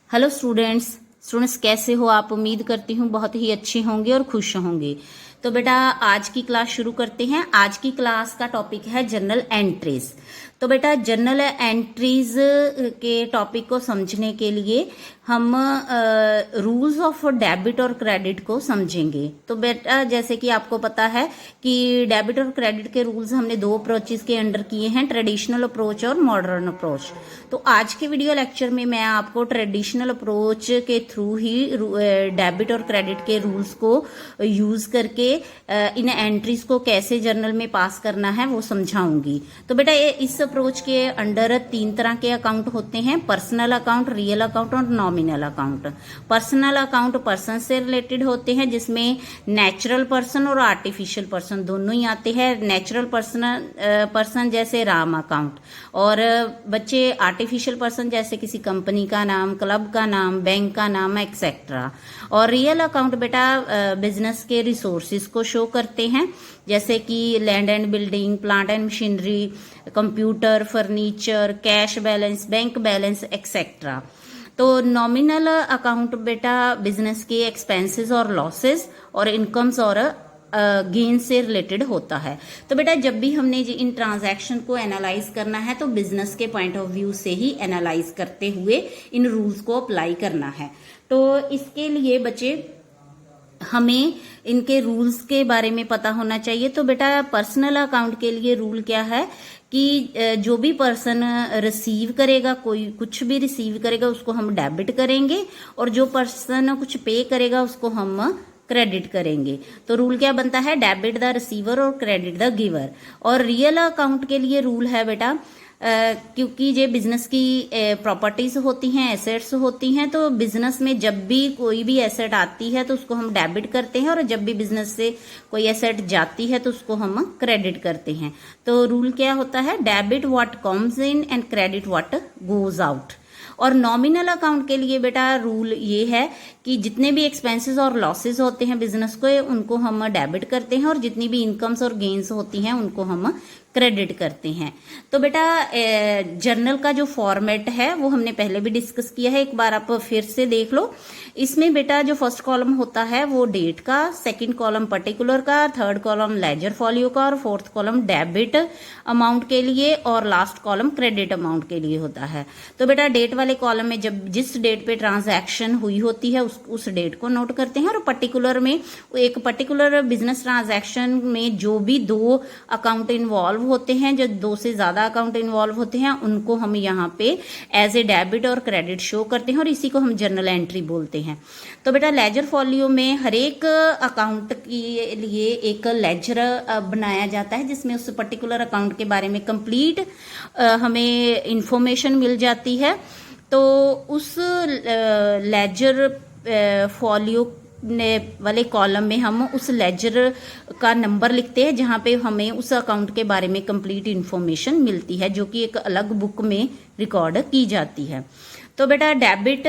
Hello students कैसे हो आप। उम्मीद करती हूँ बहुत ही अच्छे होंगे और खुश होंगे। तो बेटा आज की क्लास शुरू करते हैं। आज की क्लास का टॉपिक है जर्नल एंट्रीज। तो बेटा जर्नल एंट्रीज के टॉपिक को समझने के लिए हम रूल्स ऑफ डेबिट और क्रेडिट को समझेंगे। तो बेटा जैसे कि आपको पता है कि डेबिट और क्रेडिट के रूल्स हमने दो अप्रोचेस के अंडर किए हैं, ट्रेडिशनल अप्रोच और मॉडर्न अप्रोच। तो आज के वीडियो लेक्चर में मैं आपको ट्रेडिशनल अप्रोच के थ्रू ही डेबिट और क्रेडिट के रूल्स को यूज करके इन एंट्रीज को कैसे जर्नल में पास करना है वो समझाऊंगी। तो बेटा इस अप्रोच के अंडर तीन तरह के अकाउंट होते हैं, पर्सनल अकाउंट, रियल अकाउंट और nominal account. Personal account person से रिलेटेड होते हैं जिसमें नेचुरल पर्सन और आर्टिफिशियल पर्सन दोनों ही आते हैं। नेचुरल पर्सन जैसे राम अकाउंट, और बच्चे आर्टिफिशियल पर्सन जैसे किसी कंपनी का नाम, क्लब का नाम, बैंक का नाम एक्सेट्रा। और रियल अकाउंट बेटा बिजनेस के रिसोर्सेज को शो करते हैं जैसे कि land and building, plant and machinery, computer, furniture, cash balance, bank balance etcetera. तो नॉमिनल अकाउंट बेटा बिजनेस के एक्सपेंसेस और लॉसेस और इनकम्स और गेन से रिलेटेड होता है। तो बेटा जब भी हमने इन ट्रांजैक्शन को एनालाइज करना है तो बिजनेस के पॉइंट ऑफ व्यू से ही एनालाइज करते हुए इन रूल्स को अप्लाई करना है। तो इसके लिए बच्चे हमें इनके रूल्स के बारे में पता होना चाहिए। तो बेटा पर्सनल अकाउंट के लिए रूल क्या है कि जो भी पर्सन रिसीव करेगा, कोई कुछ भी रिसीव करेगा उसको हम डेबिट करेंगे, और जो पर्सन कुछ पे करेगा उसको हम क्रेडिट करेंगे। तो रूल क्या बनता है, डेबिट द रिसीवर और क्रेडिट द गिवर। और रियल अकाउंट के लिए रूल है बेटा क्योंकि ये बिजनेस की प्रॉपर्टीज होती हैं, एसेट्स होती हैं, तो बिजनेस में जब भी कोई भी एसेट आती है तो उसको हम डेबिट करते हैं, और जब भी बिजनेस से कोई एसेट जाती है तो उसको हम क्रेडिट करते हैं। तो रूल क्या होता है, debit what comes in and credit what goes out. और नॉमिनल अकाउंट के लिए बेटा रूल ये है कि जितने भी एक्सपेंसेस और लॉसेस होते हैं बिजनेस को, उनको हम डेबिट करते हैं, और जितनी भी इनकम्स और गेन्स होती हैं उनको हम क्रेडिट करते हैं। तो बेटा जर्नल का जो फॉर्मेट है वो हमने पहले भी डिस्कस किया है, एक बार आप फिर से देख लो। इसमें बेटा जो फर्स्ट कॉलम होता है वो डेट का, सेकंड कॉलम पर्टिकुलर का, थर्ड कॉलम लेजर फॉलियो का, और फोर्थ कॉलम डेबिट अमाउंट के लिए, और लास्ट कॉलम क्रेडिट अमाउंट के लिए होता है। तो बेटा डेट वाले कॉलम में जब जिस डेट पे ट्रांजैक्शन हुई होती है उस डेट को नोट करते हैं, और पर्टिकुलर में एक पर्टिकुलर बिजनेस ट्रांजैक्शन में जो भी दो अकाउंट इन्वॉल्व होते हैं, जो दो से ज्यादा अकाउंट इन्वॉल्व होते हैं, उनको हम यहाँ पे एज ए डेबिट और क्रेडिट शो करते हैं, और इसी को हम जर्नल एंट्री बोलते हैं। तो बेटा लेजर फॉलियो में हर एक अकाउंट के लिए एक लेजर बनाया जाता है जिसमें उस पर्टिकुलर अकाउंट के बारे में कंप्लीट हमें इंफॉर्मेशन मिल जाती है। तो उस लेजर फॉलियो वाले कॉलम में हम उस लेजर का नंबर लिखते हैं जहां पे हमें उस अकाउंट के बारे में कंप्लीट इंफॉर्मेशन मिलती है, जो कि एक अलग बुक में रिकॉर्ड की जाती है। तो बेटा डेबिट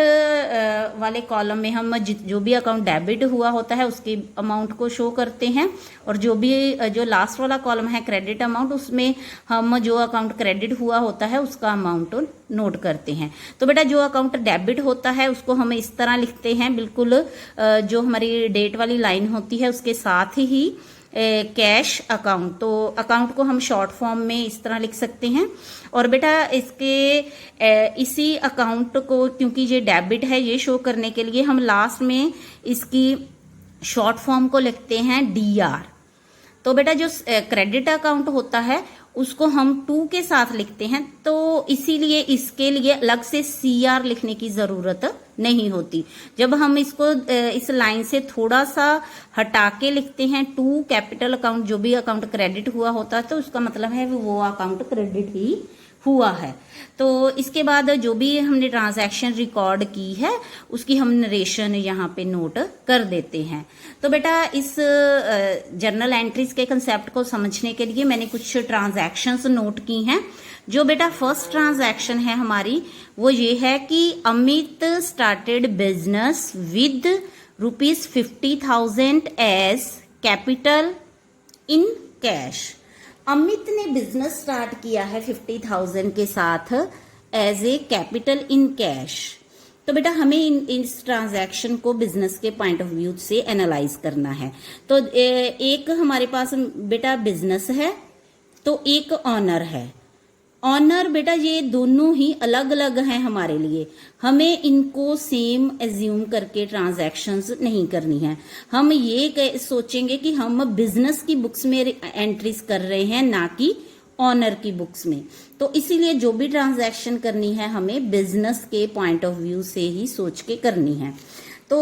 वाले कॉलम में हम जो भी अकाउंट डेबिट हुआ होता है उसके अमाउंट को शो करते हैं, और जो लास्ट वाला कॉलम है क्रेडिट अमाउंट, उसमें हम जो अकाउंट क्रेडिट हुआ होता है उसका अमाउंट नोट करते हैं। तो बेटा जो अकाउंट डेबिट होता है उसको हम इस तरह लिखते हैं, बिल्कुल जो हमारी डेट वाली लाइन होती है उसके साथ ही कैश अकाउंट। तो अकाउंट को हम शॉर्ट फॉर्म में इस तरह लिख सकते हैं। और बेटा इसी अकाउंट को क्योंकि ये डेबिट है ये शो करने के लिए हम लास्ट में इसकी शॉर्ट फॉर्म को लिखते हैं DR। तो बेटा जो क्रेडिट अकाउंट होता है उसको हम 2 के साथ लिखते हैं, तो इसीलिए इसके लिए अलग से CR लिखने की जरूरत नहीं होती। जब हम इसको इस लाइन से थोड़ा सा हटा के लिखते हैं 2 कैपिटल अकाउंट, जो भी अकाउंट क्रेडिट हुआ होता है, तो उसका मतलब है वो अकाउंट क्रेडिट ही हुआ है। तो इसके बाद जो भी हमने ट्रांजैक्शन रिकॉर्ड की है उसकी हम नरेशन यहाँ पे नोट कर देते हैं। तो बेटा इस जर्नल एंट्रीज के कंसेप्ट को समझने के लिए मैंने कुछ ट्रांजैक्शंस नोट की हैं। जो बेटा फर्स्ट ट्रांजैक्शन है हमारी वो ये है कि Amit started business with ₹50,000 as capital in cash. Amit ने बिजनेस स्टार्ट किया है 50,000 के साथ as a capital in cash. तो बेटा हमें इस ट्रांजैक्शन को बिजनेस के पॉइंट ऑफ व्यू से एनालाइज करना है। तो एक हमारे पास बेटा बिजनेस है, तो एक ऑनर है। ऑनर बेटा ये दोनों ही अलग अलग हैं हमारे लिए, हमें इनको सेम एज्यूम करके ट्रांजैक्शंस नहीं करनी है। हम ये सोचेंगे कि हम बिजनेस की बुक्स में एंट्रीज कर रहे हैं, ना कि ऑनर की बुक्स में। तो इसीलिए जो भी ट्रांजैक्शन करनी है हमें बिजनेस के पॉइंट ऑफ व्यू से ही सोच के करनी है। तो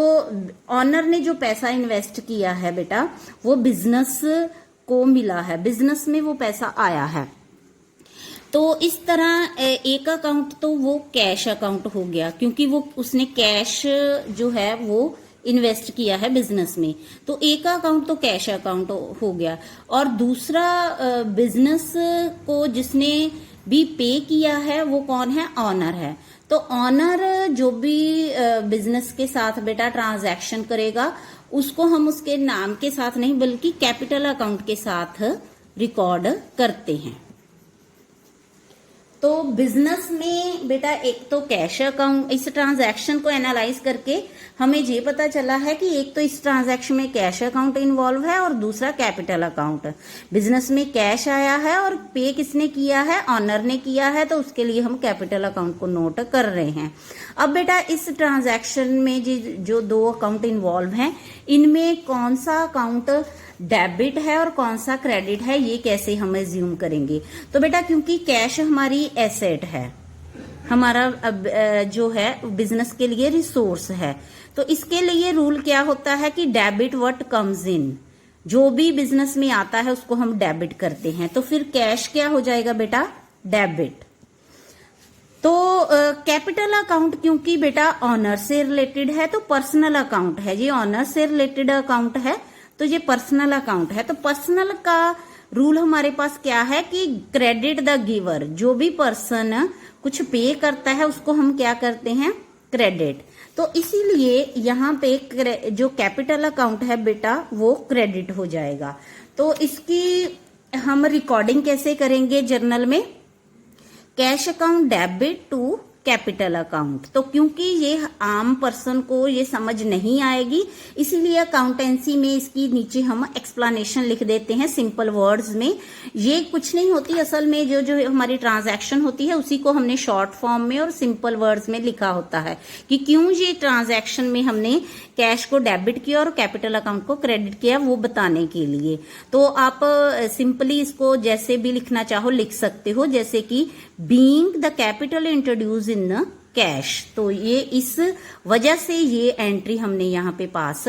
ऑनर ने जो पैसा इन्वेस्ट किया है बेटा वो बिजनेस को मिला है, बिजनेस में वो पैसा आया है। तो इस तरह एक अकाउंट तो वो कैश अकाउंट हो गया, क्योंकि वो उसने कैश जो है वो इन्वेस्ट किया है बिजनेस में, तो एक अकाउंट तो कैश अकाउंट हो गया। और दूसरा बिजनेस को जिसने भी पे किया है वो कौन है? ऑनर है। तो ऑनर जो भी बिजनेस के साथ बेटा ट्रांजैक्शन करेगा उसको हम उसके नाम के साथ नहीं बल्कि कैपिटल अकाउंट के साथ रिकॉर्ड करते हैं। तो बिजनेस में बेटा एक तो कैश अकाउंट, इस ट्रांजैक्शन को एनालाइज करके हमें ये पता चला है कि एक तो इस ट्रांजैक्शन में कैश अकाउंट इन्वॉल्व है और दूसरा कैपिटल अकाउंट। बिजनेस में कैश आया है और पे किसने किया है? ऑनर ने किया है, तो उसके लिए हम कैपिटल अकाउंट को नोट कर रहे हैं। अब बेटा इस ट्रांजैक्शन में जो दो अकाउंट इन्वॉल्व हैं इनमें कौन सा अकाउंट डेबिट है और कौन सा क्रेडिट है, ये कैसे हम एज्यूम करेंगे? तो बेटा क्योंकि कैश हमारी एसेट है, हमारा जो है बिजनेस के लिए रिसोर्स है, तो इसके लिए रूल क्या होता है कि डेबिट व्हाट कम्स इन, जो भी बिजनेस में आता है उसको हम डेबिट करते हैं। तो फिर कैश क्या हो जाएगा बेटा? डेबिट। तो कैपिटल अकाउंट क्योंकि बेटा ऑनर से रिलेटेड है तो पर्सनल अकाउंट है, ये ऑनर से रिलेटेड अकाउंट है तो ये पर्सनल अकाउंट है। तो पर्सनल का रूल हमारे पास क्या है कि क्रेडिट द गिवर, जो भी पर्सन कुछ पे करता है उसको हम क्या करते हैं? क्रेडिट। तो इसीलिए यहाँ पे जो कैपिटल अकाउंट है बेटा वो क्रेडिट हो जाएगा। तो इसकी हम रिकॉर्डिंग कैसे करेंगे जर्नल में? Cash account debit to capital account. तो क्योंकि ये आम पर्सन को ये समझ नहीं आएगी इसीलिए अकाउंटेंसी में इसकी नीचे हम एक्सप्लेनेशन लिख देते हैं सिंपल वर्ड्स में। ये कुछ नहीं होती, असल में जो हमारी ट्रांजैक्शन होती है उसी को हमने शॉर्ट फॉर्म में और सिंपल वर्ड्स में लिखा होता है कि क्यों ये ट्रांजैक्शन में हमने कैश को डेबिट किया और कैपिटल अकाउंट को क्रेडिट किया, वो बताने के लिए। तो आप सिंपली इसको जैसे भी लिखना चाहो लिख सकते हो, जैसे कि being the capital introduce in cash. तो ये इस वजह से ये एंट्री हमने यहाँ पे पास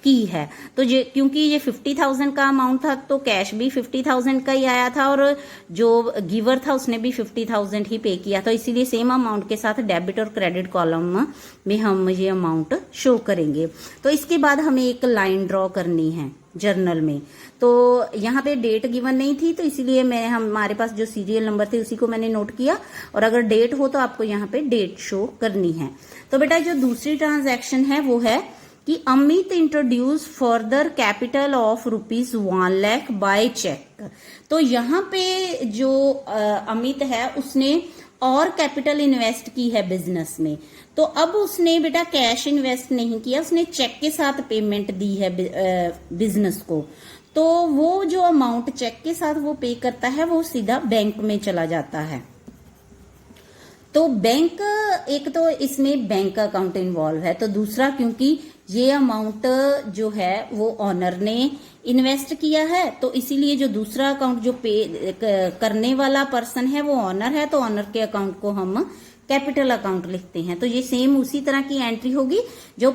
की है। तो ये क्योंकि ये 50,000 का अमाउंट था तो कैश भी 50,000 का ही आया था और जो गिवर था उसने भी 50,000 ही पे किया था, इसीलिए सेम अमाउंट के साथ डेबिट और क्रेडिट कॉलम में हम ये अमाउंट शो करेंगे। तो इसके बाद हमें एक लाइन ड्रॉ करनी है जर्नल में। तो यहाँ पे डेट गिवन नहीं थी तो इसीलिए मैं हमारे पास जो सीरियल नंबर थे उसी को मैंने नोट किया, और अगर डेट हो तो आपको यहाँ पे डेट शो करनी है। तो बेटा जो दूसरी ट्रांजैक्शन है वो है कि Amit introduce further capital of ₹1 lakh by cheque. तो यहाँ पे जो अमित है उसने और कैपिटल इन्वेस्ट की है बिजनेस में, तो अब उसने बेटा कैश इन्वेस्ट नहीं किया, उसने चेक के साथ पेमेंट दी है बिजनेस को। तो वो जो अमाउंट चेक के साथ वो पे करता है वो सीधा बैंक में चला जाता है। तो बैंक, एक तो इसमें बैंक अकाउंट इन्वॉल्व है, तो दूसरा क्योंकि ये अमाउंट जो है वो ऑनर ने इन्वेस्ट किया है तो इसीलिए जो दूसरा अकाउंट जो पे करने वाला पर्सन है वो ऑनर है, तो ऑनर के अकाउंट को हम कैपिटल अकाउंट लिखते हैं। तो ये सेम उसी तरह की एंट्री होगी जो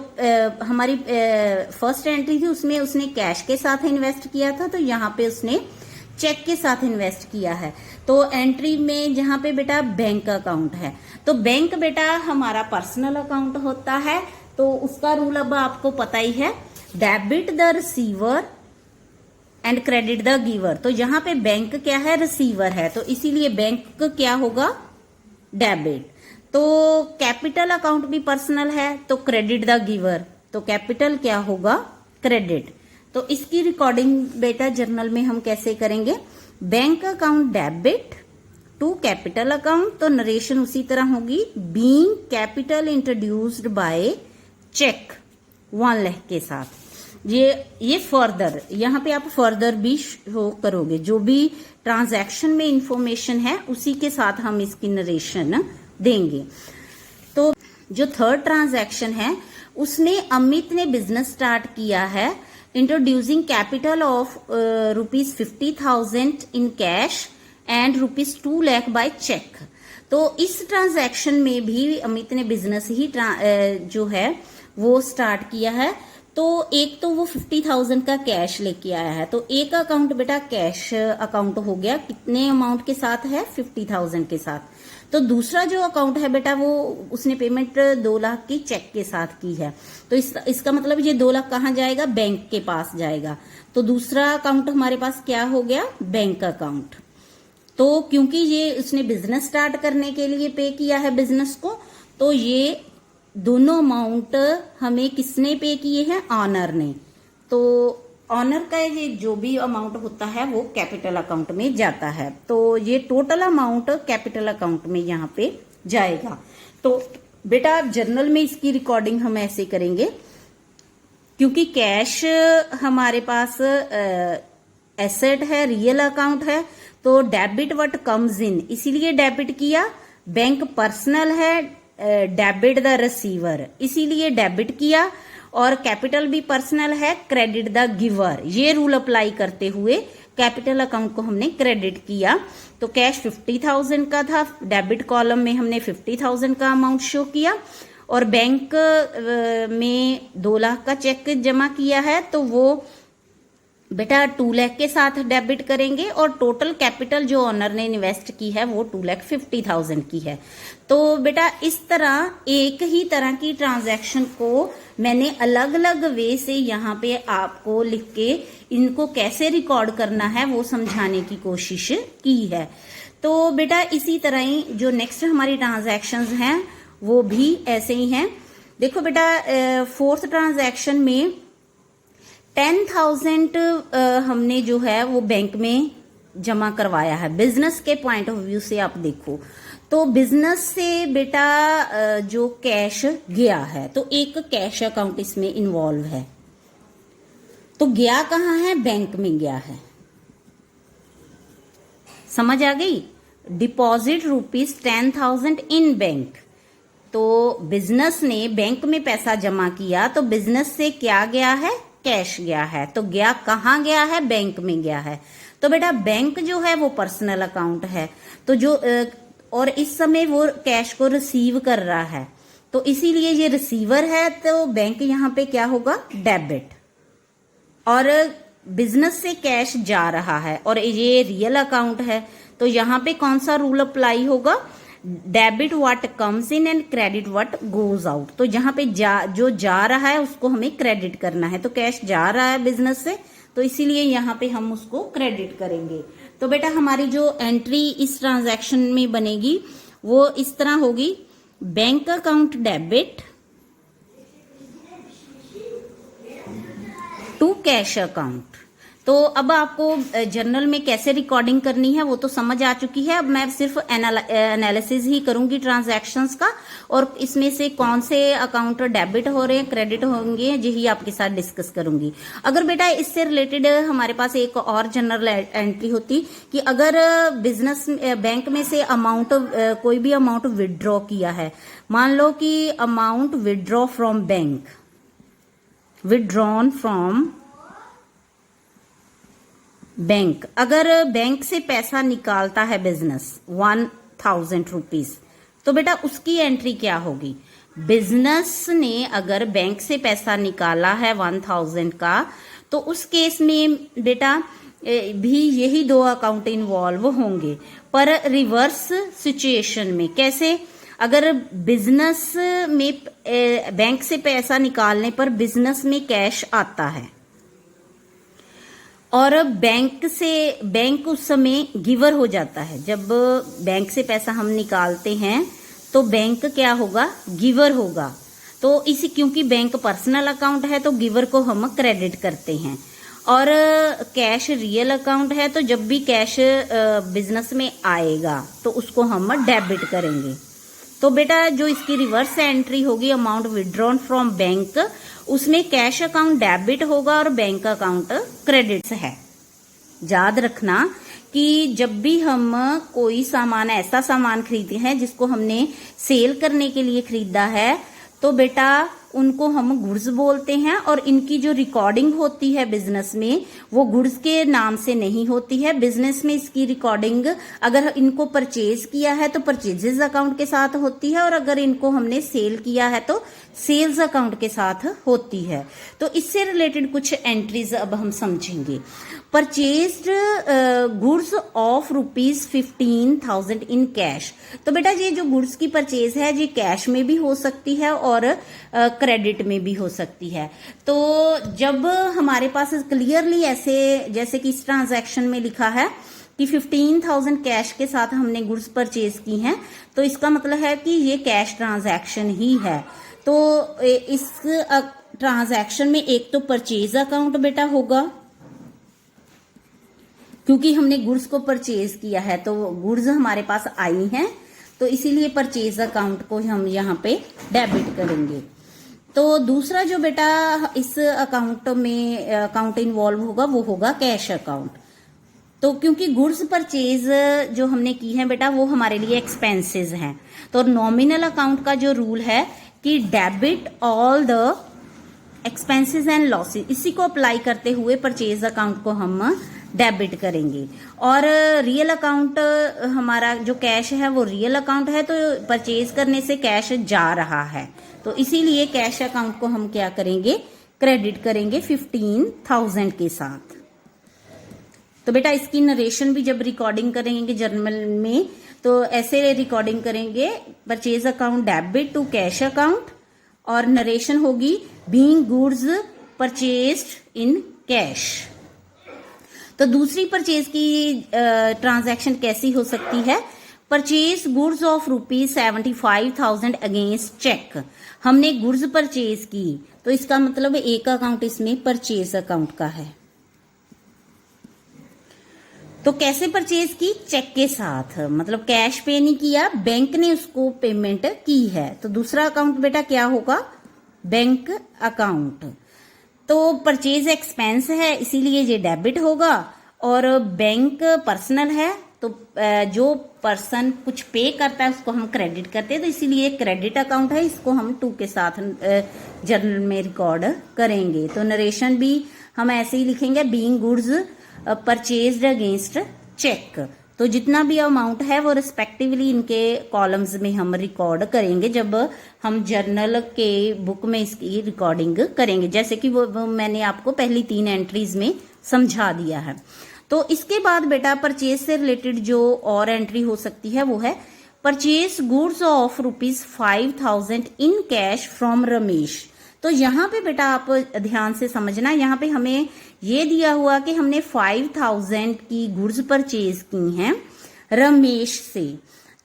हमारी फर्स्ट एंट्री थी, उसमें उसने कैश के साथ इन्वेस्ट किया था, तो यहाँ पे उसने चेक के साथ इन्वेस्ट किया है। तो एंट्री में जहां पे बेटा बैंक अकाउंट है, तो बैंक बेटा हमारा पर्सनल अकाउंट होता है, तो उसका रूल अब आपको पता ही है, debit the receiver and credit the giver. तो यहाँ पे बैंक क्या है? रिसीवर है, तो इसीलिए बैंक क्या होगा? डेबिट। तो कैपिटल अकाउंट भी पर्सनल है तो क्रेडिट द गिवर, तो कैपिटल क्या होगा? क्रेडिट। तो इसकी रिकॉर्डिंग बेटा जर्नल में हम कैसे करेंगे? Bank account debit to capital account, तो नरेशन उसी तरह होगी, being capital introduced by cheque 1 lakh के साथ। ये फर्दर, यहाँ पे आप फर्दर भी शो करोगे, जो भी ट्रांजैक्शन में इंफॉर्मेशन है उसी के साथ हम इसकी नरेशन देंगे। तो जो थर्ड ट्रांजैक्शन है उसमें अमित ने बिजनेस स्टार्ट किया है introducing capital of ₹50,000 in cash and ₹2 lakh by cheque. तो इस ट्रांजैक्शन में भी अमित ने बिजनेस ही जो है वो स्टार्ट किया है। तो एक तो वो 50,000 का कैश लेके आया है, तो एक अकाउंट बेटा कैश अकाउंट हो गया, कितने अमाउंट के साथ है 50,000 के साथ। तो दूसरा जो अकाउंट है बेटा वो उसने पेमेंट 2 लाख की चेक के साथ की है, तो इसका मतलब ये 2 लाख कहाँ जाएगा, बैंक के पास जाएगा। तो दूसरा अकाउंट हमारे पास क्या हो गया, बैंक अकाउंट। तो क्योंकि ये उसने बिजनेस स्टार्ट करने के लिए पे किया है बिजनेस को, तो ये दोनों अमाउंट हमें किसने पे किए हैं, ऑनर ने। तो ऑनर का ये जो भी अमाउंट होता है वो कैपिटल अकाउंट में जाता है, तो ये टोटल अमाउंट कैपिटल अकाउंट में यहाँ पे जाएगा। तो बेटा जर्नल में इसकी रिकॉर्डिंग हम ऐसे करेंगे, क्योंकि कैश हमारे पास एसेट है, रियल अकाउंट है, तो डेबिट व्हाट कम्स इन, इसीलिए डेबिट किया। बैंक पर्सनल है, डेबिट द रिसीवर, इसीलिए डेबिट किया। और कैपिटल भी पर्सनल है, क्रेडिट द गिवर, ये रूल अप्लाई करते हुए कैपिटल अकाउंट को हमने क्रेडिट किया। तो कैश 50,000 का था, डेबिट कॉलम में हमने 50,000 का अमाउंट शो किया, और बैंक में 2 लाख का चेक जमा किया है, तो वो बेटा 2 लाख के साथ डेबिट करेंगे, और टोटल कैपिटल जो ऑनर ने इन्वेस्ट की है वो 2,50,000 की है। तो बेटा इस तरह एक ही तरह की ट्रांजैक्शन को मैंने अलग अलग वे से यहाँ पे आपको लिख के इनको कैसे रिकॉर्ड करना है वो समझाने की कोशिश की है। तो बेटा इसी तरह ही जो नेक्स्ट हमारी ट्रांजैक्शंस हैं वो भी ऐसे ही हैं। देखो बेटा फोर्थ ट्रांजैक्शन में 10,000 हमने जो है वो बैंक में जमा करवाया है। बिजनेस के पॉइंट ऑफ व्यू से आप देखो तो बिजनेस से बेटा जो कैश गया है, तो एक कैश अकाउंट इसमें इन्वॉल्व है, तो गया कहाँ है, बैंक में गया है। समझ आ गई। डिपॉजिट ₹10,000 इन बैंक, तो बिजनेस ने बैंक में पैसा जमा किया, तो बिजनेस से क्या गया है, कैश गया है। तो गया कहाँ गया है, बैंक में गया है। तो बेटा बैंक जो है वो पर्सनल अकाउंट है, तो जो और इस समय वो कैश को रिसीव कर रहा है, तो इसीलिए ये रिसीवर है, तो बैंक यहाँ पे क्या होगा, डेबिट। और बिजनेस से कैश जा रहा है और ये रियल अकाउंट है, तो यहाँ पे कौन सा रूल अप्लाई होगा, debit what comes in and credit what goes out. तो जहां पे जो जा रहा है उसको हमें क्रेडिट करना है, तो कैश जा रहा है बिजनेस से, तो इसीलिए यहाँ पे हम उसको क्रेडिट करेंगे। तो बेटा हमारी जो एंट्री इस ट्रांजैक्शन में बनेगी वो इस तरह होगी, bank account debit to cash account. तो अब आपको जर्नल में कैसे रिकॉर्डिंग करनी है वो तो समझ आ चुकी है। अब मैं सिर्फ एनालिसिस ही करूंगी ट्रांजैक्शंस का, और इसमें से कौन से अकाउंट डेबिट हो रहे हैं, क्रेडिट होंगे, यही आपके साथ डिस्कस करूंगी। अगर बेटा इससे रिलेटेड हमारे पास एक और जनरल एंट्री होती कि अगर बिजनेस बैंक में से अमाउंट कोई भी अमाउंट विदड्रॉ किया है, मान लो कि amount withdraw from bank, withdrawn from bank, अगर बैंक से पैसा निकालता है बिजनेस 1,000 रुपीज, तो बेटा उसकी एंट्री क्या होगी, बिजनेस ने अगर बैंक से पैसा निकाला है 1,000 का, तो उस केस में बेटा भी यही 2 अकाउंट इन्वॉल्व होंगे, पर रिवर्स सिचुएशन में कैसे, अगर बिजनेस में बैंक से पैसा निकालने पर बिजनेस में कैश आता है और बैंक उस समय गिवर हो जाता है। जब बैंक से पैसा हम निकालते हैं तो बैंक क्या होगा, गिवर होगा। तो इसी क्योंकि बैंक पर्सनल अकाउंट है तो गिवर को हम क्रेडिट करते हैं। और कैश रियल अकाउंट है, तो जब भी कैश बिजनेस में आएगा तो उसको हम डेबिट करेंगे। तो बेटा जो इसकी रिवर्स एंट्री होगी अमाउंट विड्रॉन फ्रॉम बैंक, उसमें कैश अकाउंट डेबिट होगा और बैंक अकाउंट क्रेडिट है। याद रखना कि जब भी हम कोई सामान, ऐसा सामान खरीदते हैं जिसको हमने सेल करने के लिए खरीदा है, तो बेटा उनको हम गुड्स बोलते हैं, और इनकी जो रिकॉर्डिंग होती है बिजनेस में वो गुड्स के नाम से नहीं होती है। बिजनेस में इसकी रिकॉर्डिंग अगर इनको परचेज किया है तो परचेजेस अकाउंट के साथ होती है, और अगर इनको हमने सेल किया है तो सेल्स अकाउंट के साथ होती है। तो इससे रिलेटेड कुछ एंट्रीज अब हम समझेंगे। Purchased goods of ₹15,000 in cash. तो बेटा ये जो गुड्स की परचेज है ये कैश में भी हो सकती है और क्रेडिट में भी हो सकती है। तो जब हमारे पास क्लियरली ऐसे, जैसे कि इस ट्रांजैक्शन में लिखा है कि 15,000 कैश के साथ हमने गुड्स परचेज की हैं, तो इसका मतलब है कि ये कैश ट्रांजैक्शन ही है। तो इस ट्रांजैक्शन में एक तो परचेज अकाउंट बेटा होगा, क्योंकि हमने गुड्स को परचेज किया है तो गुड्स हमारे पास आई हैं, तो इसीलिए परचेज अकाउंट को हम यहाँ पे डेबिट करेंगे। तो दूसरा जो बेटा इस अकाउंट में अकाउंट इन्वॉल्व होगा वो होगा कैश अकाउंट। तो क्योंकि गुड्स परचेज जो हमने की है बेटा वो हमारे लिए एक्सपेंसेस हैं, तो नॉमिनल अकाउंट का जो रूल है कि debit all the expenses and losses, इसी को अप्लाई करते हुए परचेज अकाउंट को हम डेबिट करेंगे। और रियल अकाउंट, हमारा जो कैश है वो रियल अकाउंट है, तो परचेज करने से कैश जा रहा है, तो इसीलिए कैश अकाउंट को हम क्या करेंगे, क्रेडिट करेंगे 15,000 के साथ। तो बेटा इसकी नरेशन भी जब रिकॉर्डिंग करेंगे जर्नल में तो ऐसे रिकॉर्डिंग करेंगे, purchase account debit to cash account, और नरेशन होगी being goods purchased in cash. तो दूसरी परचेज की ट्रांजैक्शन कैसी हो सकती है, purchase goods of ₹75,000 against cheque. हमने गुड्स परचेज की, तो इसका मतलब एक अकाउंट इसमें परचेज अकाउंट का है। तो कैसे परचेज की, चेक के साथ, मतलब कैश पे नहीं किया, बैंक ने उसको पेमेंट की है। तो दूसरा अकाउंट बेटा क्या होगा, बैंक अकाउंट। तो परचेज एक्सपेंस है इसीलिए ये डेबिट होगा, और बैंक पर्सनल है तो जो पर्सन कुछ पे करता है उसको हम क्रेडिट करते हैं, तो इसीलिए क्रेडिट अकाउंट है, इसको हम 2 के साथ जर्नल में रिकॉर्ड करेंगे। तो नरेशन भी हम ऐसे ही लिखेंगे, being goods purchased against cheque. तो जितना भी अमाउंट है वो रिस्पेक्टिवली इनके कॉलम्स में हम रिकॉर्ड करेंगे जब हम जर्नल के बुक में इसकी रिकॉर्डिंग करेंगे, जैसे कि वो मैंने आपको पहली 3 एंट्रीज में समझा दिया है। तो इसके बाद बेटा परचेज से रिलेटेड जो और एंट्री हो सकती है वो है purchase goods of ₹5,000 in cash from Ramesh. तो यहाँ पे बेटा आप ध्यान से समझना, यहाँ पे हमें ये दिया हुआ कि हमने 5,000 की गुड्स परचेज की हैं रमेश से।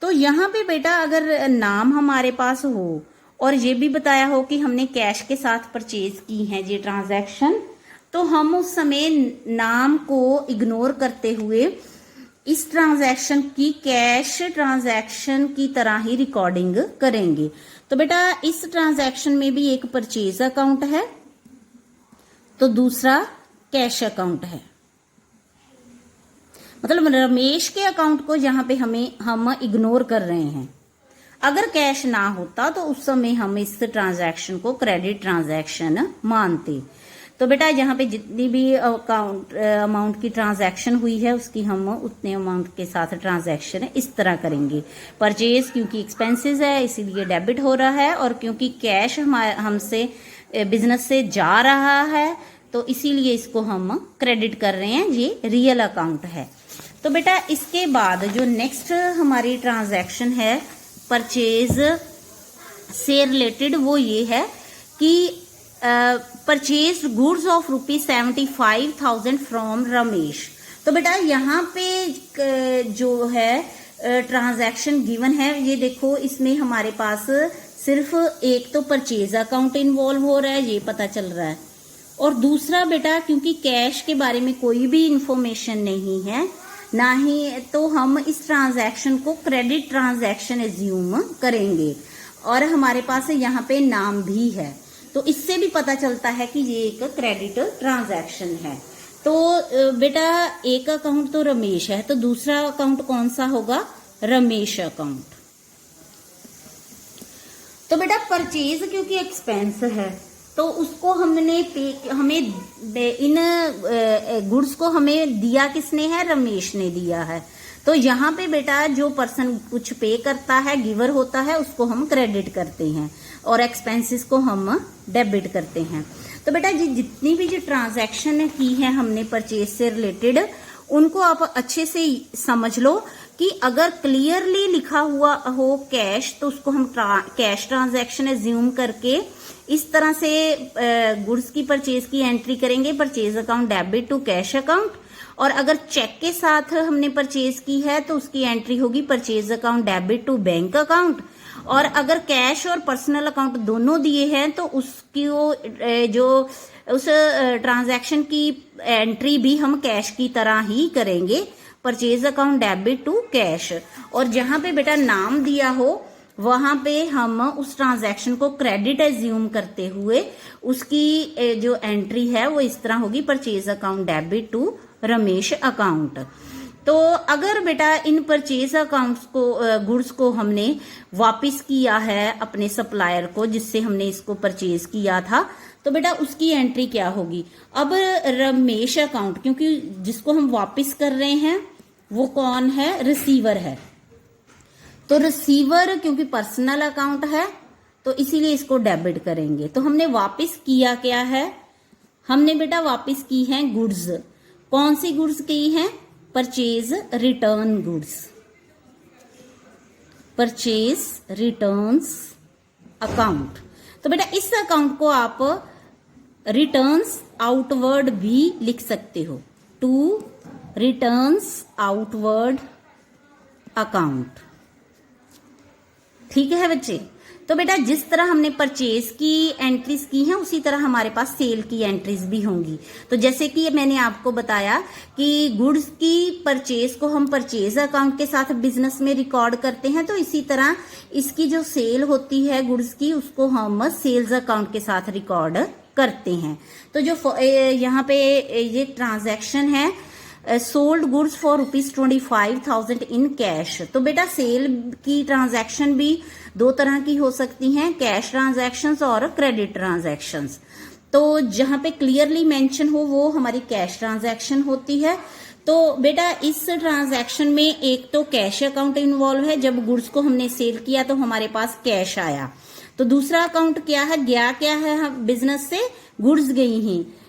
तो यहाँ पे बेटा अगर नाम हमारे पास हो और ये भी बताया हो कि हमने कैश के साथ परचेज की हैं ये ट्रांजैक्शन, तो हम उस समय नाम को इग्नोर करते हुए इस ट्रांजैक्शन की कैश ट्रांजैक्शन की तरह ही रिकॉर्डिंग करेंगे। तो बेटा इस ट्रांजैक्शन में भी एक परचेज अकाउंट है तो दूसरा कैश अकाउंट है, मतलब रमेश के अकाउंट को यहाँ पे हम इग्नोर कर रहे हैं। अगर कैश ना होता तो उस समय हम इस ट्रांजैक्शन को क्रेडिट ट्रांजैक्शन मानते। तो बेटा यहाँ पे जितनी भी अमाउंट की ट्रांजैक्शन हुई है उसकी हम उतने अमाउंट के साथ ट्रांजैक्शन इस तरह करेंगे। परचेज क्योंकि एक्सपेंसेस है इसीलिए डेबिट हो रहा है, और क्योंकि कैश हमसे बिजनेस से जा रहा है तो इसीलिए इसको हम क्रेडिट कर रहे हैं, ये रियल अकाउंट है। तो बेटा इसके बाद जो नेक्स्ट हमारी ट्रांजैक्शन है परचेज से रिलेटेड वो ये है कि purchase goods of ₹75,000 from Ramesh. तो बेटा यहाँ पे जो है ट्रांजैक्शन गिवन है, ये देखो इसमें हमारे पास सिर्फ एक तो परचेज अकाउंट इन्वॉल्व हो रहा है, ये पता चल रहा है, और दूसरा बेटा क्योंकि कैश के बारे में कोई भी इंफॉर्मेशन नहीं है, ना ही तो हम इस ट्रांजैक्शन को क्रेडिट ट्रांजैक्शन एज्यूम करेंगे, और हमारे पास यहाँ पे नाम भी है, तो इससे भी पता चलता है कि ये एक क्रेडिट ट्रांजैक्शन है। तो बेटा एक अकाउंट तो रमेश है, तो दूसरा अकाउंट कौन सा होगा? रमेश अकाउंट। तो बेटा परचेज क्योंकि एक्सपेंस है, तो उसको हमें इन गुड्स को हमें दिया किसने है? रमेश ने दिया है। तो यहाँ पे बेटा जो पर्सन कुछ पे करता है, गिवर होता है, उसको हम क्रेडिट करते हैं और एक्सपेंसेस को हम डेबिट करते हैं। तो बेटा जितनी भी जो ट्रांजैक्शन की है हमने परचेज से रिलेटेड, उनको आप अच्छे से समझ लो कि अगर क्लियरली लिखा हुआ हो कैश, तो उसको हम कैश ट्रांजैक्शन एज्यूम करके इस तरह से गुड्स की परचेज की एंट्री करेंगे, purchase account debit to cash account. और अगर चेक के साथ हमने परचेज की है तो उसकी एंट्री होगी purchase account debit to bank account. और अगर कैश और पर्सनल अकाउंट दोनों दिए हैं तो उसकी जो उस ट्रांजैक्शन की एंट्री भी हम कैश की तरह ही करेंगे, purchase account debit to cash. और जहां पे बेटा नाम दिया हो वहां पे हम उस ट्रांजैक्शन को क्रेडिट एज्यूम करते हुए उसकी जो एंट्री है वो इस तरह होगी, purchase account debit to Ramesh account. तो अगर बेटा इन परचेज अकाउंट्स को गुड्स को हमने वापस किया है अपने सप्लायर को जिससे हमने इसको परचेज किया था, तो बेटा उसकी एंट्री क्या होगी? अब रमेश अकाउंट, क्योंकि जिसको हम वापस कर रहे हैं वो कौन है? रिसीवर है। तो रिसीवर क्योंकि पर्सनल अकाउंट है तो इसीलिए इसको डेबिट करेंगे। तो हमने वापस किया क्या है? हमने बेटा वापस की है गुड्स। कौन सी गुड्स की हैं? Purchase return goods, purchase returns account. तो बेटा इस अकाउंट को आप रिटर्न्स आउटवर्ड भी लिख सकते हो, टू रिटर्न्स आउटवर्ड अकाउंट। ठीक है बच्चे? तो बेटा जिस तरह हमने परचेज की एंट्रीज की हैं उसी तरह हमारे पास सेल की एंट्रीज भी होंगी। तो जैसे कि मैंने आपको बताया कि गुड्स की परचेज को हम परचेज अकाउंट के साथ बिजनेस में रिकॉर्ड करते हैं, तो इसी तरह इसकी जो सेल होती है गुड्स की उसको हम सेल्स अकाउंट के साथ रिकॉर्ड करते हैं। तो जो यहाँ पे ये ट्रांजैक्शन है sold goods for ₹25,000 in cash. तो बेटा सेल की ट्रांजैक्शन भी दो तरह की हो सकती हैं, कैश ट्रांजैक्शंस और क्रेडिट ट्रांजैक्शंस। तो जहां पे क्लियरली मेंशन हो वो हमारी कैश ट्रांजैक्शन होती है। तो बेटा इस ट्रांजैक्शन में एक तो कैश अकाउंट इन्वॉल्व है, जब गुड्स को हमने सेल किया तो हमारे पास कैश आया। तो दूसरा अकाउंट क्या है? गया क्या है? हम बिजनेस से गुड्स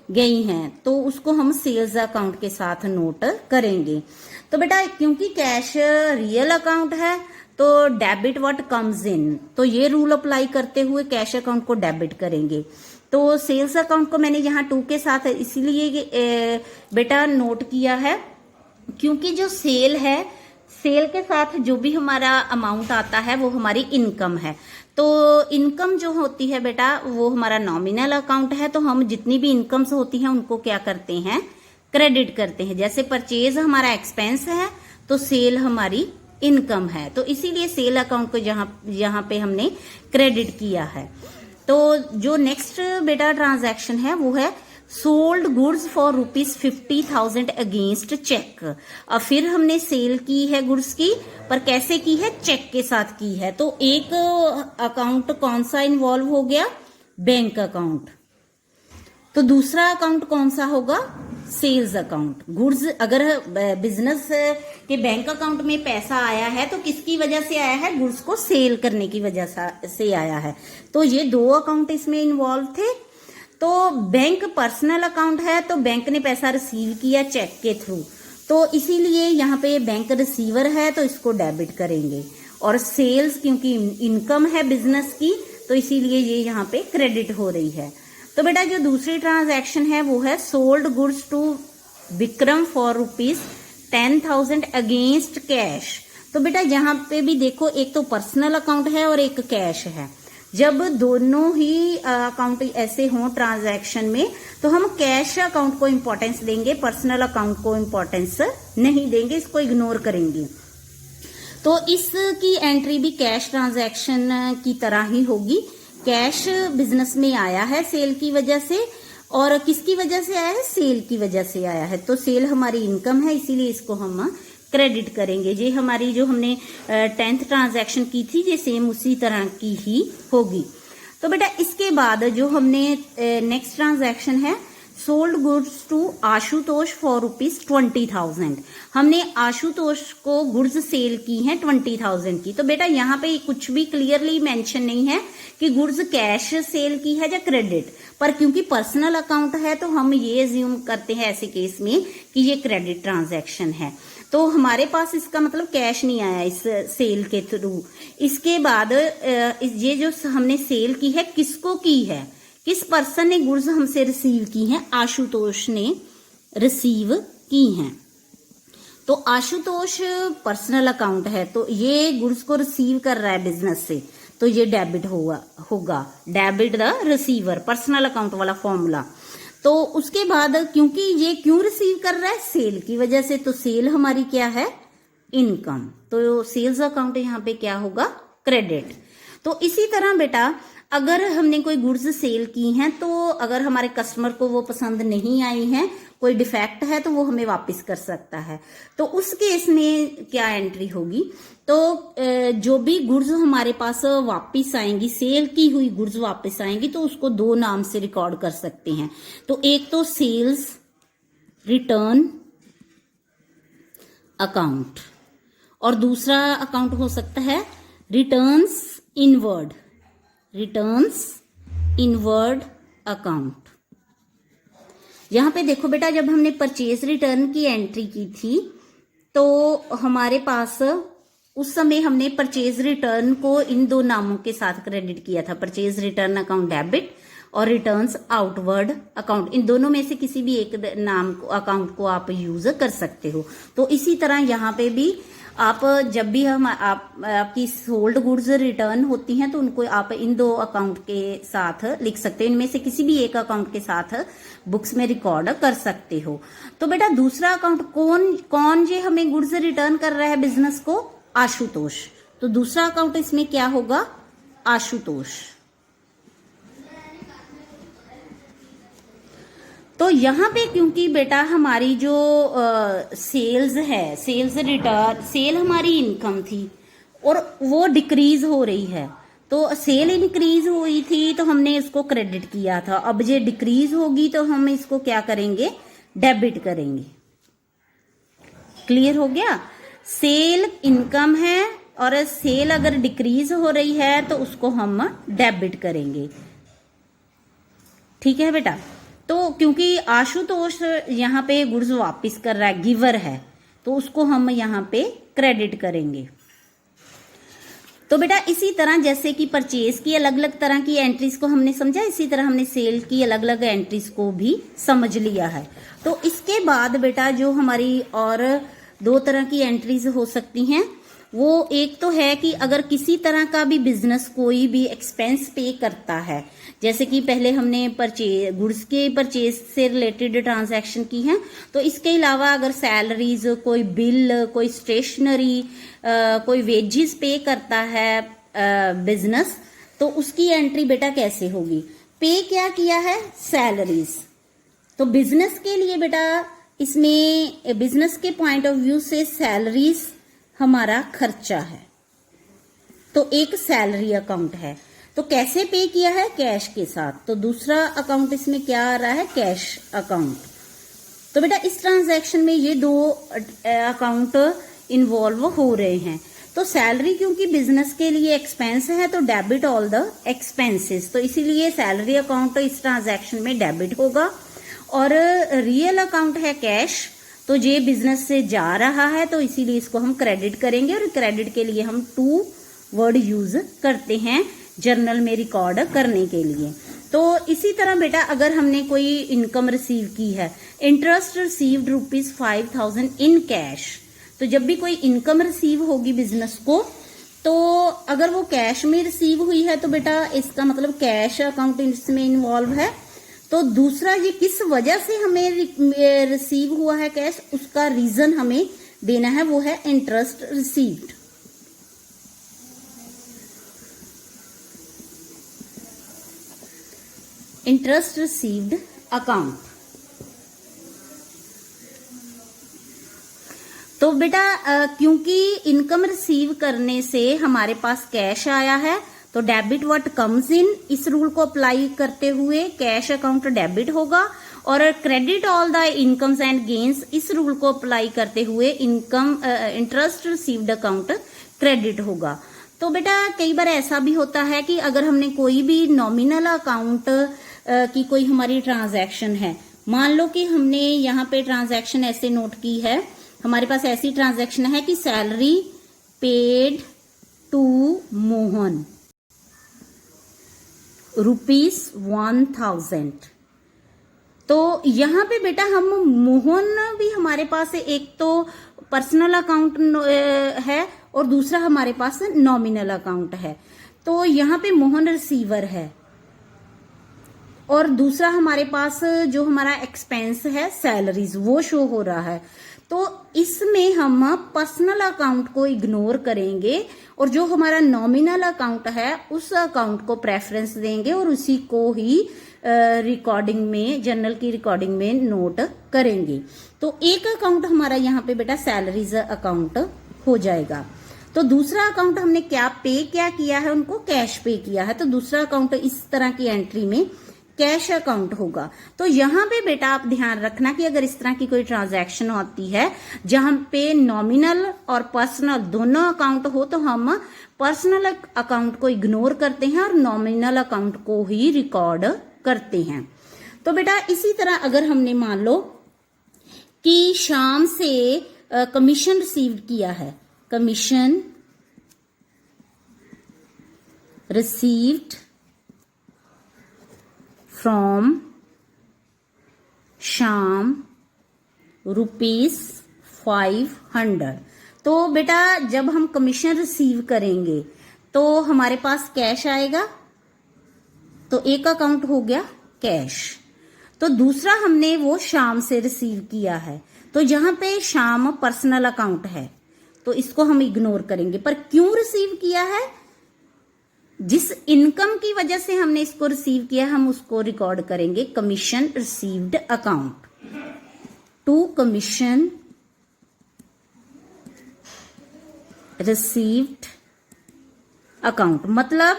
गई हैं तो उसको हम सेल्स अकाउंट के साथ नोट करेंगे। तो बेटा क्योंकि कैश रियल अकाउंट है तो डेबिट व्हाट कम्स इन, तो ये रूल अप्लाई करते हुए कैश अकाउंट को डेबिट करेंगे। तो सेल्स अकाउंट को मैंने यहाँ 2 के साथ इसीलिए बेटा नोट किया है क्योंकि जो सेल है, सेल के साथ जो भी हमारा अमाउंट आता है वो हमारी इनकम है। तो इनकम जो होती है बेटा वो हमारा नॉमिनल अकाउंट है, तो हम जितनी भी इनकम्स होती हैं उनको क्या करते हैं? क्रेडिट करते हैं। जैसे परचेज हमारा एक्सपेंस है तो सेल हमारी इनकम है, तो इसीलिए सेल अकाउंट को यहाँ पे हमने क्रेडिट किया है। तो जो नेक्स्ट बेटा ट्रांजैक्शन है वो है sold goods for ₹50,000 against cheque. और फिर हमने सेल की है गुड्स की, पर कैसे की है? चेक के साथ की है। तो एक अकाउंट कौन सा इन्वॉल्व हो गया? Bank account. तो दूसरा अकाउंट कौन सा होगा? Sales account. गुड्स अगर बिजनेस के बैंक अकाउंट में पैसा आया है तो किसकी वजह से आया है? गुड्स को सेल करने की वजह से आया है। तो ये 2 अकाउंट इसमें इन्वॉल्व थे। तो बैंक पर्सनल अकाउंट है तो बैंक ने पैसा रिसीव किया चेक के थ्रू, तो इसीलिए यहाँ पे बैंक रिसीवर है तो इसको डेबिट करेंगे। और सेल्स क्योंकि इनकम है बिजनेस की तो इसीलिए ये यहाँ पे क्रेडिट हो रही है। तो बेटा जो दूसरी ट्रांजैक्शन है वो है sold goods to Vikram for ₹10,000 against cash. तो बेटा यहाँ पे भी देखो एक तो पर्सनल अकाउंट है और एक कैश है। जब दोनों ही अकाउंट ऐसे हों ट्रांजैक्शन में, तो हम कैश अकाउंट को इंपॉर्टेंस देंगे, पर्सनल अकाउंट को इंपॉर्टेंस नहीं देंगे, इसको इग्नोर करेंगे। तो इसकी एंट्री भी कैश ट्रांजैक्शन की तरह ही होगी। कैश बिजनेस में आया है सेल की वजह से, और किसकी वजह से आया है? सेल की वजह से आया है। तो सेल हमारी इनकम है, इसीलिए इसको हम क्रेडिट करेंगे। ये हमारी जो हमने 10th ट्रांजैक्शन की थी, ये सेम उसी तरह की ही होगी। तो बेटा इसके बाद जो हमने नेक्स्ट ट्रांजैक्शन है, sold goods to Ashutosh for ₹20,000। हमने आशुतोष को गुड्स सेल की हैं 20,000 की। तो बेटा यहाँ पे कुछ भी क्लियरली मेंशन नहीं है कि गुड्स कैश सेल की है या क्रेडिट, पर क्योंकि पर्सनल अकाउंट है तो हम ये एज्यूम करते हैं ऐसे केस में कि ये क्रेडिट ट्रांजैक्शन है। तो हमारे पास इसका मतलब कैश नहीं आया इस सेल के थ्रू। इसके बाद ये जो हमने सेल की है, किसको की है? किस पर्सन ने गुड्स हमसे रिसीव की हैं? आशुतोष ने रिसीव की हैं। तो आशुतोष पर्सनल अकाउंट है, तो ये गुड्स को रिसीव कर रहा है बिजनेस से, तो ये डेबिट होगा debit the receiver, personal account वाला फॉर्मूला। तो उसके बाद क्योंकि ये क्यों रिसीव कर रहा है? सेल की वजह से। तो सेल हमारी क्या है? इनकम। तो सेल्स अकाउंट यहाँ पे क्या होगा? क्रेडिट। तो इसी तरह बेटा अगर हमने कोई गुड्स सेल की हैं, तो अगर हमारे कस्टमर को वो पसंद नहीं आई हैं, कोई डिफेक्ट है, तो वो हमें वापस कर सकता है। तो उस केस में क्या एंट्री होगी? तो जो भी गुड्स हमारे पास वापस आएंगी, सेल की हुई गुड्स वापस आएंगी, तो उसको दो नाम से रिकॉर्ड कर सकते हैं। तो एक तो सेल्स रिटर्न अकाउंट, और दूसरा अकाउंट हो सकता है returns inward, returns inward account. यहां पे देखो बेटा, जब हमने परचेज रिटर्न की एंट्री की थी, तो हमारे पास उस समय हमने परचेज रिटर्न को इन दो नामों के साथ क्रेडिट किया था, परचेज रिटर्न अकाउंट डेबिट और रिटर्न्स आउटवर्ड अकाउंट। इन दोनों में से किसी भी एक नाम अकाउंट को आप यूज कर सकते हो। तो इसी तरह यहाँ पे भी आप जब भी आपकी सोल्ड गुड्स रिटर्न होती हैं, तो उनको आप इन दो अकाउंट के साथ लिख सकते हो, इनमें से किसी भी एक अकाउंट के साथ बुक्स में रिकॉर्ड कर सकते हो। तो बेटा दूसरा अकाउंट कौन ये हमें गुड्स रिटर्न कर रहा है बिजनेस को? आशुतोष। तो दूसरा अकाउंट इसमें क्या होगा? आशुतोष। तो यहाँ पे क्योंकि बेटा हमारी जो सेल्स है, सेल्स रिटर्न, सेल हमारी इनकम थी और वो डिक्रीज हो रही है, तो सेल इंक्रीज हुई थी तो हमने इसको क्रेडिट किया था। अब ये डिक्रीज होगी तो हम इसको क्या करेंगे? डेबिट करेंगे। क्लियर हो गया? सेल इनकम है और सेल अगर डिक्रीज हो रही है तो उसको हम डेबिट करेंगे। ठीक है बेटा? तो क्योंकि आशुतोष यहाँ पे गुड्स वापस कर रहा है, गिवर है, तो उसको हम यहाँ पे क्रेडिट करेंगे। तो बेटा इसी तरह जैसे कि परचेज की अलग अलग तरह की एंट्रीज को हमने समझा, इसी तरह हमने सेल की अलग अलग एंट्रीज को भी समझ लिया है। तो इसके बाद बेटा जो हमारी और दो तरह की एंट्रीज हो सकती हैं, वो एक तो है कि अगर किसी तरह का भी बिजनेस कोई भी एक्सपेंस पे करता है, जैसे कि पहले हमने गुड्स के परचेज से रिलेटेड ट्रांजैक्शन की हैं, तो इसके अलावा अगर सैलरीज, कोई बिल, कोई स्टेशनरी, कोई वेजेस पे करता है बिजनेस, तो उसकी एंट्री बेटा कैसे होगी? पे क्या किया है? सैलरीज। तो बिजनेस के लिए बेटा इसमें बिजनेस के पॉइंट ऑफ व्यू से सैलरीज हमारा खर्चा है, तो एक सैलरी अकाउंट है। तो कैसे पे किया है? कैश के साथ। तो दूसरा अकाउंट इसमें क्या आ रहा है? Cash account. तो बेटा इस ट्रांजैक्शन में ये दो अकाउंट इन्वॉल्व हो रहे हैं। तो सैलरी क्योंकि बिजनेस के लिए एक्सपेंस है, तो डेबिट ऑल द एक्सपेंसेस, तो इसीलिए सैलरी अकाउंट इस ट्रांजैक्शन में डेबिट होगा। और रियल अकाउंट है कैश, तो ये बिजनेस से जा रहा है, तो इसीलिए इसको हम क्रेडिट करेंगे। और क्रेडिट के लिए हम 2 वर्ड यूज करते हैं जर्नल में रिकॉर्ड करने के लिए। तो इसी तरह बेटा अगर हमने कोई इनकम रिसीव की है, इंटरेस्ट रिसीव्ड ₹5,000 इन कैश, तो जब भी कोई इनकम रिसीव होगी बिजनेस को, तो अगर वो कैश में रिसीव हुई है तो बेटा इसका मतलब कैश अकाउंट इसमें इन्वॉल्व है। तो दूसरा, ये किस वजह से हमें रिसीव हुआ है कैश, उसका रीजन हमें देना है, वो है interest received. Interest received account. तो बेटा क्योंकि इनकम रिसीव करने से हमारे पास कैश आया है, तो डेबिट व्हाट कम्स इन, इस रूल को अप्लाई करते हुए कैश अकाउंट डेबिट होगा, और credit all the incomes and gains, इस रूल को अप्लाई करते हुए income interest received account credit होगा। तो बेटा कई बार ऐसा भी होता है कि अगर हमने कोई भी नॉमिनल अकाउंट की कोई हमारी ट्रांजैक्शन है, मान लो कि हमने यहाँ पे ट्रांजैक्शन ऐसे नोट की है, हमारे पास ऐसी ट्रांजैक्शन है कि सैलरी पेड टू मोहन ₹1000। तो यहाँ पे बेटा हम मोहन भी हमारे पास एक तो पर्सनल अकाउंट है और दूसरा हमारे पास नॉमिनल अकाउंट है। तो यहाँ पे मोहन रिसीवर है और दूसरा हमारे पास जो हमारा एक्सपेंस है सैलरीज वो शो हो रहा है। तो इसमें हम पर्सनल अकाउंट को इग्नोर करेंगे और जो हमारा नॉमिनल अकाउंट है उस अकाउंट को प्रेफरेंस देंगे और उसी को ही रिकॉर्डिंग में, जर्नल की रिकॉर्डिंग में नोट करेंगे। तो एक अकाउंट हमारा यहाँ पे बेटा सैलरीज अकाउंट हो जाएगा। तो दूसरा अकाउंट हमने क्या किया है, उनको कैश पे किया है, तो दूसरा अकाउंट इस तरह की एंट्री में कैश अकाउंट होगा। तो यहाँ पे बेटा आप ध्यान रखना कि अगर इस तरह की कोई ट्रांजैक्शन होती है जहां पे नॉमिनल और पर्सनल दोनों अकाउंट हो, तो हम पर्सनल अकाउंट को इग्नोर करते हैं और नॉमिनल अकाउंट को ही रिकॉर्ड करते हैं। तो बेटा इसी तरह अगर हमने मान लो कि शाम से कमीशन रिसीव किया है, कमीशन रिसीव्ड फ्रॉम शाम ₹500। तो बेटा जब हम कमीशन रिसीव करेंगे तो हमारे पास कैश आएगा, तो एक अकाउंट हो गया कैश। तो दूसरा हमने वो शाम से रिसीव किया है, तो जहां पे शाम पर्सनल अकाउंट है तो इसको हम इग्नोर करेंगे। पर क्यों रिसीव किया है, जिस इनकम की वजह से हमने इसको रिसीव किया हम उसको रिकॉर्ड करेंगे commission received account. To commission received account, मतलब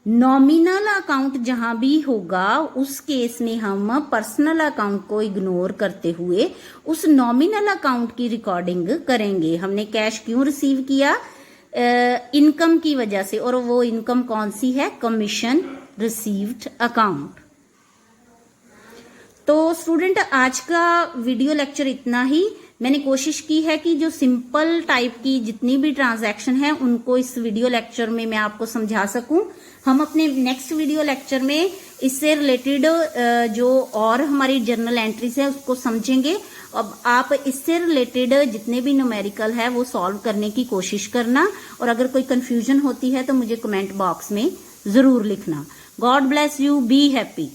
नॉमिनल अकाउंट जहां भी होगा उस केस में हम पर्सनल अकाउंट को इग्नोर करते हुए उस नॉमिनल अकाउंट की रिकॉर्डिंग करेंगे। हमने कैश क्यों रिसीव किया, इनकम की वजह से, और वो इनकम कौन सी है, कमीशन रिसीव्ड अकाउंट। तो स्टूडेंट आज का वीडियो लेक्चर इतना ही। मैंने कोशिश की है कि जो सिंपल टाइप की जितनी भी ट्रांजैक्शन है उनको इस वीडियो लेक्चर में मैं आपको समझा सकूं। हम अपने नेक्स्ट वीडियो लेक्चर में इससे रिलेटेड जो और हमारी जर्नल एंट्रीज है उसको समझेंगे। अब आप इससे रिलेटेड जितने भी न्यूमेरिकल है वो सॉल्व करने की कोशिश करना, और अगर कोई कंफ्यूजन होती है तो मुझे कमेंट बॉक्स में जरूर लिखना। God bless you, be happy.